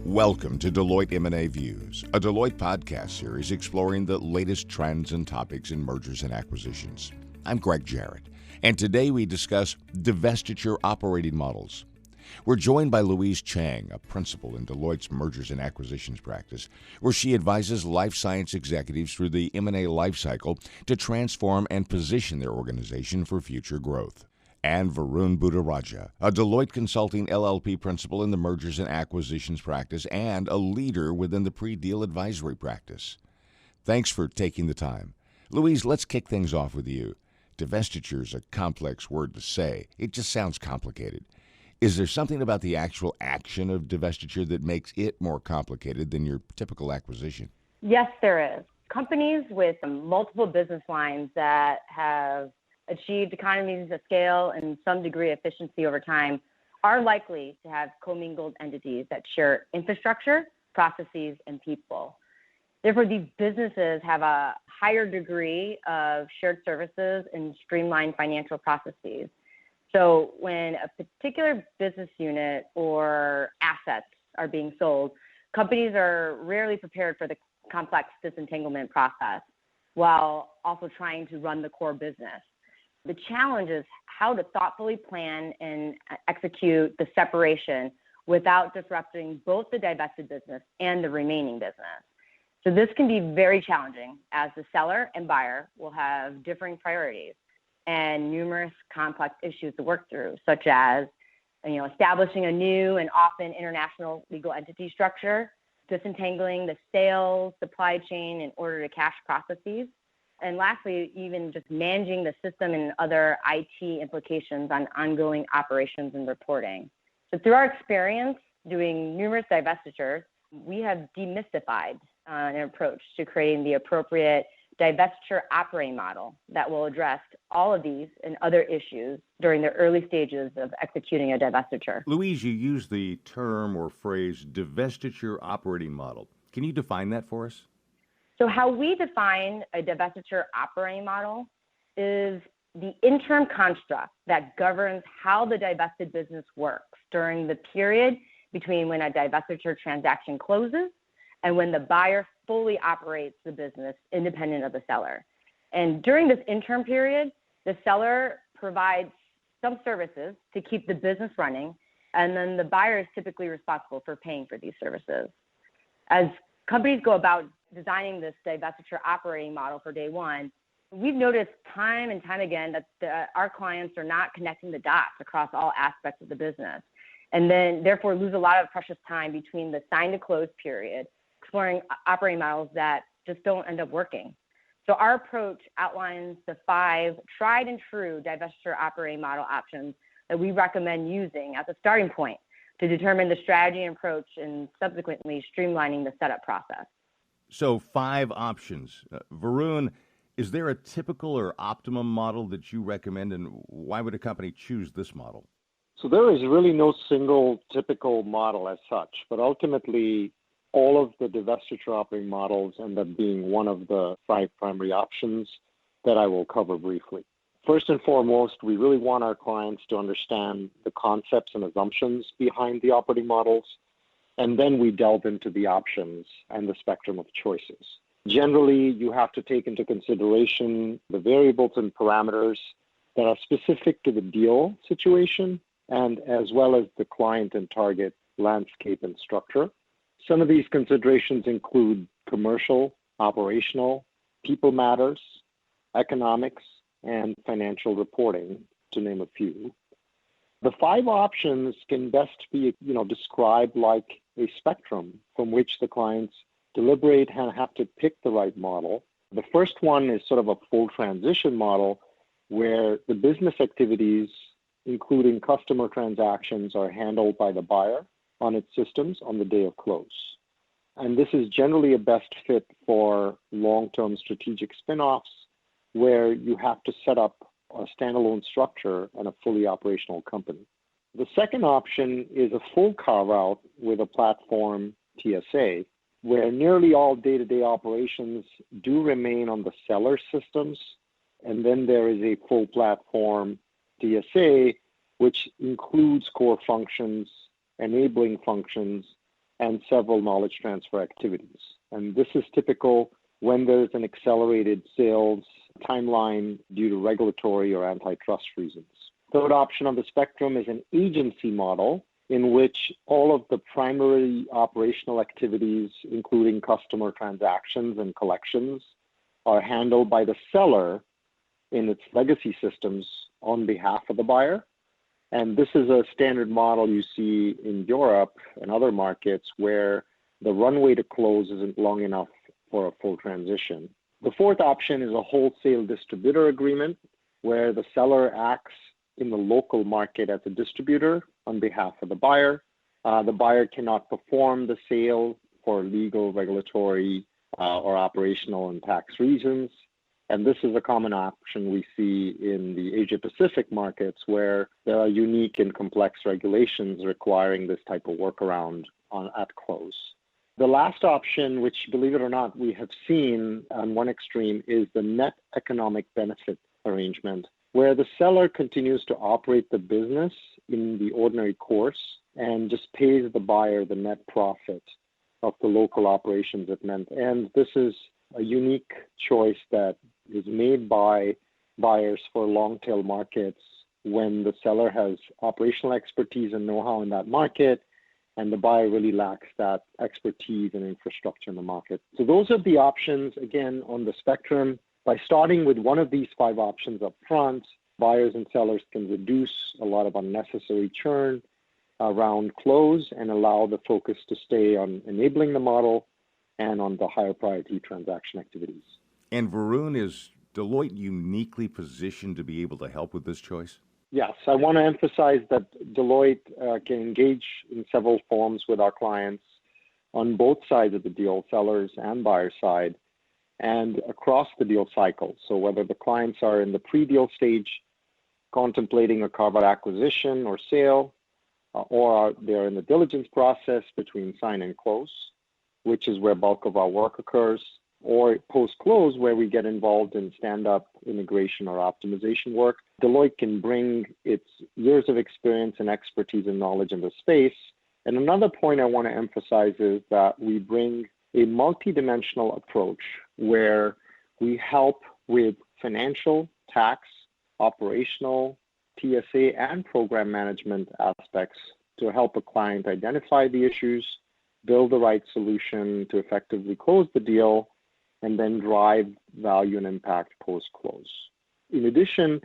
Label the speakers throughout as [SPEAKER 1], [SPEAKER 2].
[SPEAKER 1] Welcome to Deloitte M&A Views, a Deloitte podcast series exploring the latest trends and topics in mergers and acquisitions. I'm Greg Jarrett, and today we discuss divestiture operating models. We're joined by Louise Chang, a principal in Deloitte's mergers and acquisitions practice, where she advises life science executives through the M&A lifecycle to transform and position their organization for future growth. And Varun Buddharaja, a Deloitte Consulting LLP principal in the mergers and acquisitions practice and a leader within the pre-deal advisory practice. Thanks for taking the time. Louise, let's kick things off with you. Divestiture is a complex word to say. It just sounds complicated. Is there something about the actual action of divestiture that makes it more complicated than your typical acquisition?
[SPEAKER 2] Yes, there is. Companies with multiple business lines that have achieved economies of scale and some degree of efficiency over time are likely to have commingled entities that share infrastructure, processes, and people. Therefore, these businesses have a higher degree of shared services and streamlined financial processes. So when a particular business unit or assets are being sold, companies are rarely prepared for the complex disentanglement process while also trying to run the core business. The challenge is how to thoughtfully plan and execute the separation without disrupting both the divested business and the remaining business. So this can be very challenging as the seller and buyer will have differing priorities and numerous complex issues to work through, such as establishing a new and often international legal entity structure, disentangling the sales, supply chain, and order-to-cash processes, and lastly, even just managing the system and other IT implications on ongoing operations and reporting. So through our experience doing numerous divestitures, we have demystified an approach to creating the appropriate divestiture operating model that will address all of these and other issues during the early stages of executing a divestiture.
[SPEAKER 1] Louise, you use the term or phrase divestiture operating model. Can you define that for us?
[SPEAKER 2] So how we define a divestiture operating model is the interim construct that governs how the divested business works during the period between when a divestiture transaction closes and when the buyer fully operates the business independent of the seller. And during this interim period, the seller provides some services to keep the business running, and then the buyer is typically responsible for paying for these services. As companies go about designing this divestiture operating model for day one, we've noticed time and time again that our clients are not connecting the dots across all aspects of the business, and then therefore lose a lot of precious time between the sign to close period, exploring operating models that just don't end up working. So our approach outlines the 5 tried and true divestiture operating model options that we recommend using as a starting point to determine the strategy and approach and subsequently streamlining the setup process.
[SPEAKER 1] So 5 options. Varun, is there a typical or optimum model that you recommend, and why would a company choose this model?
[SPEAKER 3] So there is really no single typical model as such, but ultimately all of the divestiture operating models end up being one of the 5 primary options that I will cover briefly. First and foremost, we really want our clients to understand the concepts and assumptions behind the operating models, and then we delve into the options and the spectrum of choices. Generally, you have to take into consideration the variables and parameters that are specific to the deal situation, and as well as the client and target landscape and structure. Some of these considerations include commercial, operational, people matters, economics, and financial reporting, to name a few. The 5 options can best be, described like a spectrum from which the clients deliberate and have to pick the right model. The first one is sort of a full transition model where the business activities, including customer transactions, are handled by the buyer on its systems on the day of close. And this is generally a best fit for long-term strategic spin-offs where you have to set up a standalone structure and a fully operational company. The second option is a full carve-out with a platform TSA, where nearly all day-to-day operations do remain on the seller's systems, and then there is a full platform TSA, which includes core functions, enabling functions, and several knowledge transfer activities. And this is typical when there's an accelerated sales timeline due to regulatory or antitrust reasons. Third option on the spectrum is an agency model in which all of the primary operational activities, including customer transactions and collections, are handled by the seller in its legacy systems on behalf of the buyer. And this is a standard model you see in Europe and other markets where the runway to close isn't long enough for a full transition. The fourth option is a wholesale distributor agreement where the seller acts in the local market as a distributor on behalf of the buyer. The buyer cannot perform the sale for legal, regulatory, or operational and tax reasons. And this is a common option we see in the Asia-Pacific markets where there are unique and complex regulations requiring this type of workaround at close. The last option, which, believe it or not, we have seen on one extreme, is the net economic benefit arrangement, where the seller continues to operate the business in the ordinary course and just pays the buyer the net profit of the local operations it meant. And this is a unique choice that is made by buyers for long-tail markets when the seller has operational expertise and know-how in that market, and the buyer really lacks that expertise and infrastructure in the market. So those are the options, again, on the spectrum. By starting with one of these 5 options up front, buyers and sellers can reduce a lot of unnecessary churn around close and allow the focus to stay on enabling the model and on the higher priority transaction activities.
[SPEAKER 1] And Varun, is Deloitte uniquely positioned to be able to help with this choice?
[SPEAKER 3] Yes, I want to emphasize that Deloitte can engage in several forms with our clients on both sides of the deal, sellers and buyer side, and across the deal cycle. So whether the clients are in the pre-deal stage, contemplating a carve-out acquisition or sale, or they're in the diligence process between sign and close, which is where bulk of our work occurs, or post-close where we get involved in stand-up integration or optimization work. Deloitte can bring its years of experience and expertise and knowledge in the space. And another point I want to emphasize is that we bring a multidimensional approach where we help with financial, tax, operational, TSA, and program management aspects to help a client identify the issues, build the right solution to effectively close the deal, and then drive value and impact post-close. In addition,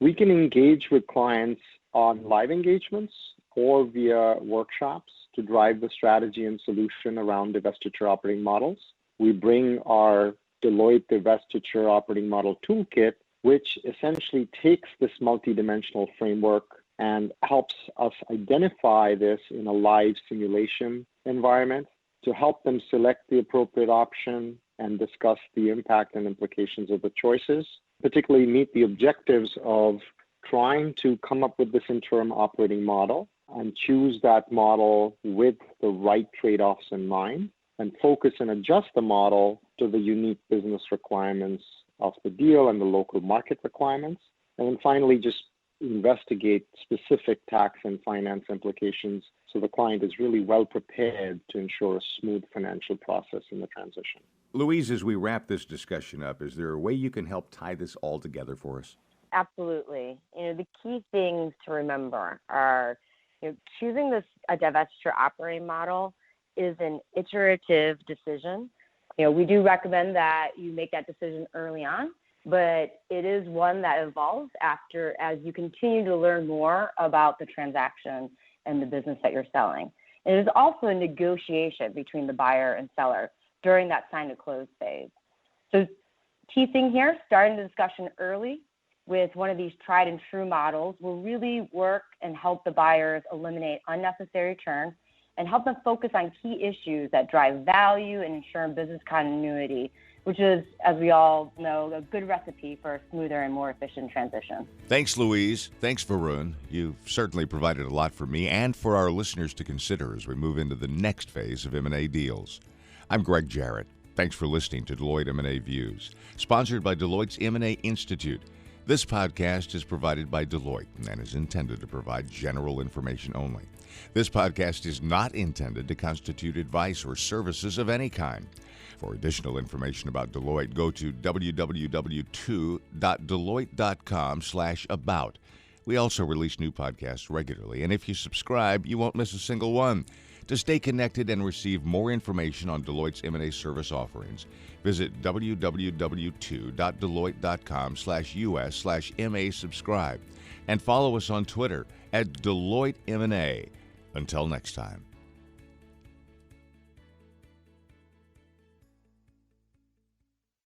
[SPEAKER 3] we can engage with clients on live engagements or via workshops to drive the strategy and solution around divestiture operating models. We bring our Deloitte Divestiture Operating Model Toolkit, which essentially takes this multidimensional framework and helps us identify this in a live simulation environment to help them select the appropriate option and discuss the impact and implications of the choices, particularly meet the objectives of trying to come up with this interim operating model and choose that model with the right trade-offs in mind and focus and adjust the model to the unique business requirements of the deal and the local market requirements. And then finally, just investigate specific tax and finance implications so the client is really well prepared to ensure a smooth financial process in the transition.
[SPEAKER 1] Louise, as we wrap this discussion up, is there a way you can help tie this all together for us?
[SPEAKER 2] Absolutely. The key things to remember are, choosing a divestiture operating model is an iterative decision. We do recommend that you make that decision early on, but it is one that evolves as you continue to learn more about the transaction and the business that you're selling. It is also a negotiation between the buyer and seller during that sign to close phase. So key thing here, starting the discussion early with one of these tried and true models will really work and help the buyers eliminate unnecessary churn and help them focus on key issues that drive value and ensure business continuity, which is, as we all know, a good recipe for a smoother and more efficient transition.
[SPEAKER 1] Thanks, Louise. Thanks, Varun. You've certainly provided a lot for me and for our listeners to consider as we move into the next phase of M&A deals. I'm Greg Jarrett. Thanks for listening to Deloitte M&A Views, sponsored by Deloitte's M&A Institute. This podcast is provided by Deloitte and is intended to provide general information only. This podcast is not intended to constitute advice or services of any kind. For additional information about Deloitte, go to www.deloitte.com/about. We also release new podcasts regularly, and if you subscribe, you won't miss a single one. To stay connected and receive more information on Deloitte's M&A service offerings, visit www.deloitte.com/us/MA subscribe and follow us on Twitter @Deloitte M&A. Until next time.